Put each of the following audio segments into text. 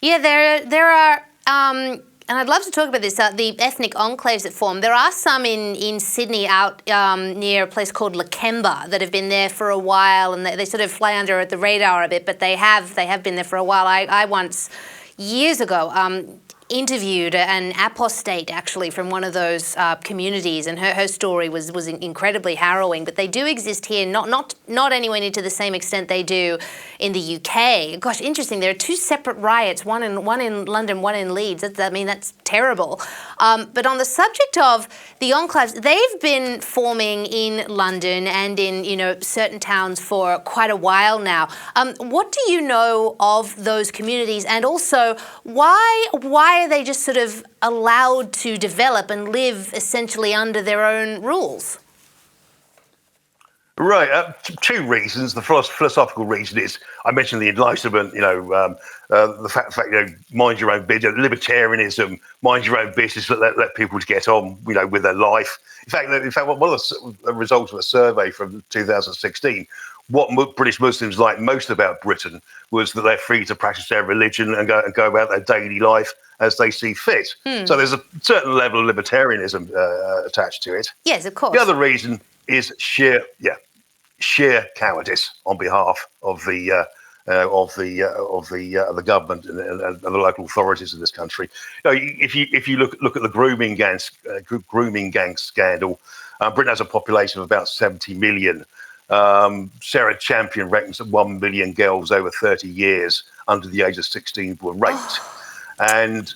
Yeah, there are, and I'd love to talk about this, the ethnic enclaves that form. There are some in Sydney out near a place called Lakemba that have been there for a while, and they sort of fly under the radar a bit, but they have been there for a while. I once, years ago, interviewed an apostate actually from one of those communities, and her story was incredibly harrowing. But they do exist here, not anywhere near to the same extent they do in the UK. Gosh, interesting. There are two separate riots, one in London, one in Leeds. That's terrible. But on the subject of the enclaves, they've been forming in London and in certain towns for quite a while now. What do you know of those communities, and also why are they just sort of allowed to develop and live essentially under their own rules? Right, two reasons. The philosophical reason is, I mentioned the Enlightenment, the fact mind your own business, libertarianism, mind your own business, let people get on, with their life. In fact, one of the results of a survey from 2016, what British Muslims liked most about Britain was that they're free to practice their religion and go about their daily life as they see fit. So there's a certain level of libertarianism attached to it. Yes, of course. The other reason is sheer cowardice on behalf of the government and the local authorities in this country. If you look at the grooming gang scandal, Britain has a population of about 70 million. Sarah Champion reckons that 1 million girls over 30 years under the age of 16 were raped, and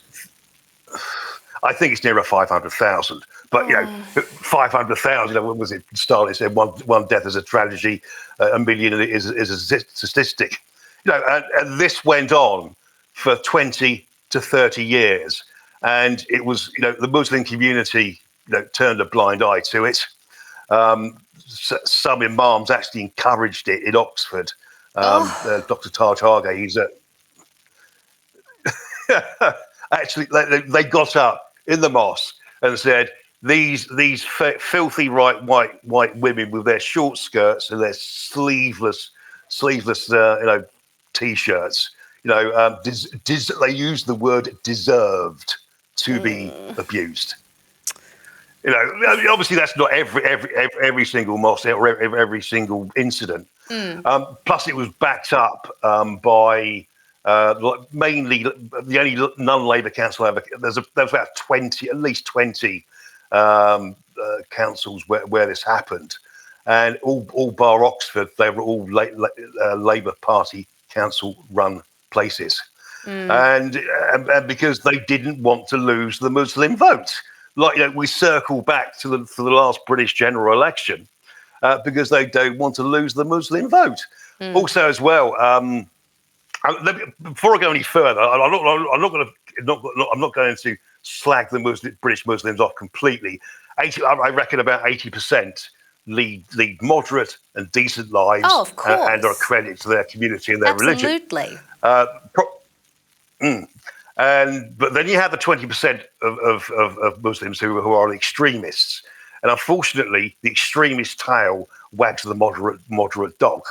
I think it's nearer 500,000. But 500,000. What was it? Stalin said one death is a tragedy, a million is a statistic. And this went on for 20 to 30 years, and it was the Muslim community turned a blind eye to it. Some imams actually encouraged it in Oxford. Dr. Taj Hargay, he's actually they got up in the mosque and said, these filthy white women with their short skirts and their sleeveless t-shirts, they used the word deserved to be abused. Obviously that's not every single mosque or every single incident. Plus, it was backed up by mainly the only non-Labour council ever. There's about 20, at least 20 councils where this happened, and all bar Oxford, they were all Labour Party council-run places, and because they didn't want to lose the Muslim vote. We circle back to the last British general election because they don't want to lose the Muslim vote. Also, as well, before I go any further, I'm not going to slag the British Muslims off completely. I reckon about 80% lead moderate and decent lives, and are a credit to their community and their religion. Absolutely. But then you have the 20% of Muslims who are extremists, and unfortunately, the extremist tail wags the moderate dog.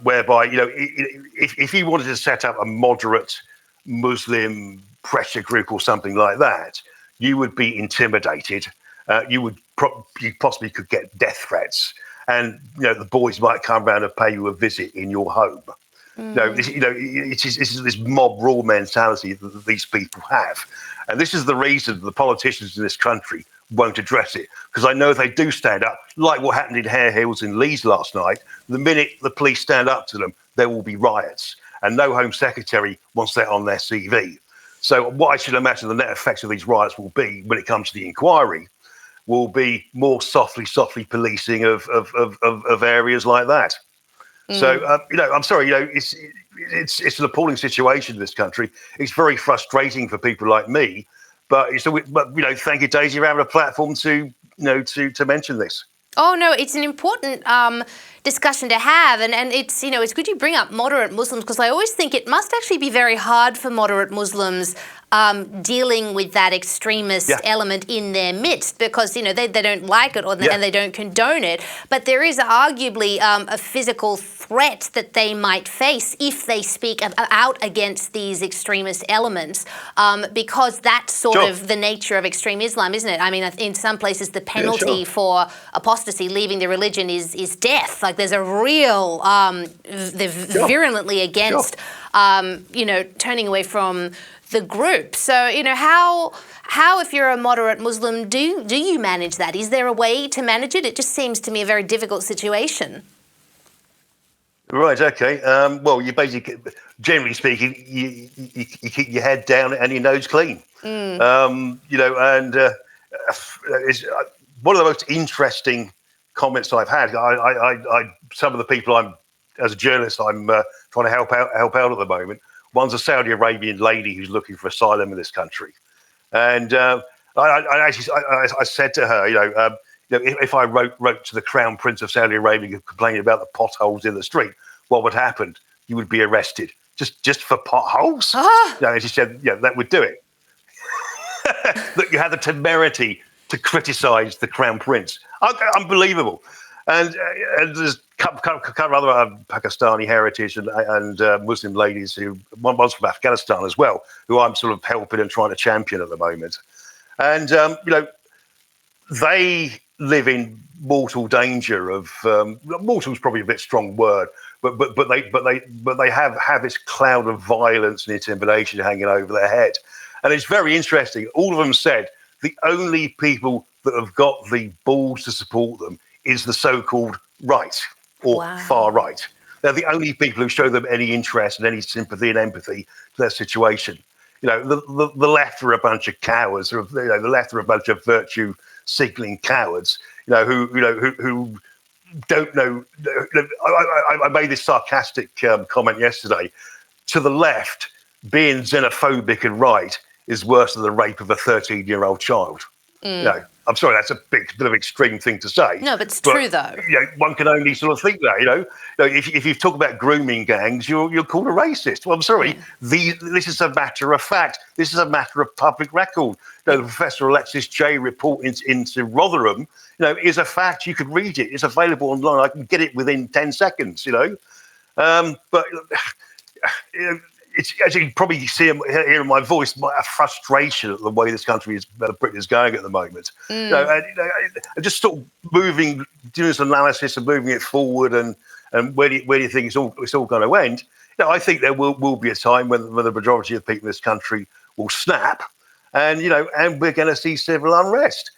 Whereby if you wanted to set up a moderate Muslim pressure group or something like that, you would be intimidated. You possibly could get death threats, and the boys might come round and pay you a visit in your home. It's this mob rule mentality that these people have, and this is the reason the politicians in this country won't address it. Because I know if they do stand up, like what happened in Hare Hills in Leeds last night, the minute the police stand up to them, there will be riots, and no Home Secretary wants that on their CV. So what I should imagine the net effects of these riots will be, when it comes to the inquiry, will be more softly policing of areas like that. So I'm sorry, it's an appalling situation in this country. It's very frustrating for people like me, but thank you, Daisy, for having a platform to mention this. Oh no, it's an important discussion to have, and it's it's good you bring up moderate Muslims, because I always think it must actually be very hard for moderate Muslims dealing with that extremist Yeah. element in their midst, because they don't like it, Yeah. and they don't condone it. But there is arguably a physical threat that they might face if they speak out against these extremist elements, because that's sort Sure. of the nature of extreme Islam, isn't it? I mean, in some places, the Yeah, penalty sure. for apostasy, leaving the religion, is death. Like, there's a real, they're Sure. virulently against, turning away from the group. So, how if you're a moderate Muslim, do you manage that? Is there a way to manage it? It just seems to me a very difficult situation. Right. Okay. Well, you basically, generally speaking, you keep your head down and your nose clean. And it's one of the most interesting comments I've had. Some of the people as a journalist, I'm trying to help out at the moment. One's a Saudi Arabian lady who's looking for asylum in this country, and I said to her, if I wrote to the Crown Prince of Saudi Arabia complaining about the potholes in the street, what would happen? You would be arrested just for potholes. And she said, yeah, that would do it. That you had the temerity to criticise the Crown Prince. Unbelievable. And there's a couple of other Pakistani heritage and Muslim ladies one was from Afghanistan as well, who I'm sort of helping and trying to champion at the moment. And, they live in mortal danger of, mortal's probably a bit strong word, but they have this cloud of violence and intimidation hanging over their head. And it's very interesting. All of them said the only people that have got the balls to support them is the so-called right or far right. They're the only people who show them any interest and any sympathy and empathy to their situation. The left are a bunch of cowards. The left are a bunch of virtue signaling cowards. Who don't know. I made this sarcastic comment yesterday. To the left, being xenophobic and right is worse than the rape of a 13-year-old child. I'm sorry, that's a bit of extreme thing to say. No, but it's true, though. One can only sort of think that, if you talk about grooming gangs, you're called a racist. Well, I'm sorry, this is a matter of fact. This is a matter of public record. The Professor Alexis J report into Rotherham, is a fact. You could read it. It's available online. I can get it within 10 seconds, But, it's, as you can probably hear in my voice, a frustration at the way this country Britain is going at the moment. And just sort of doing this analysis and moving it forward, and where do you think it's all going to end? I think there will be a time when the majority of people in this country will snap, and and we're going to see civil unrest.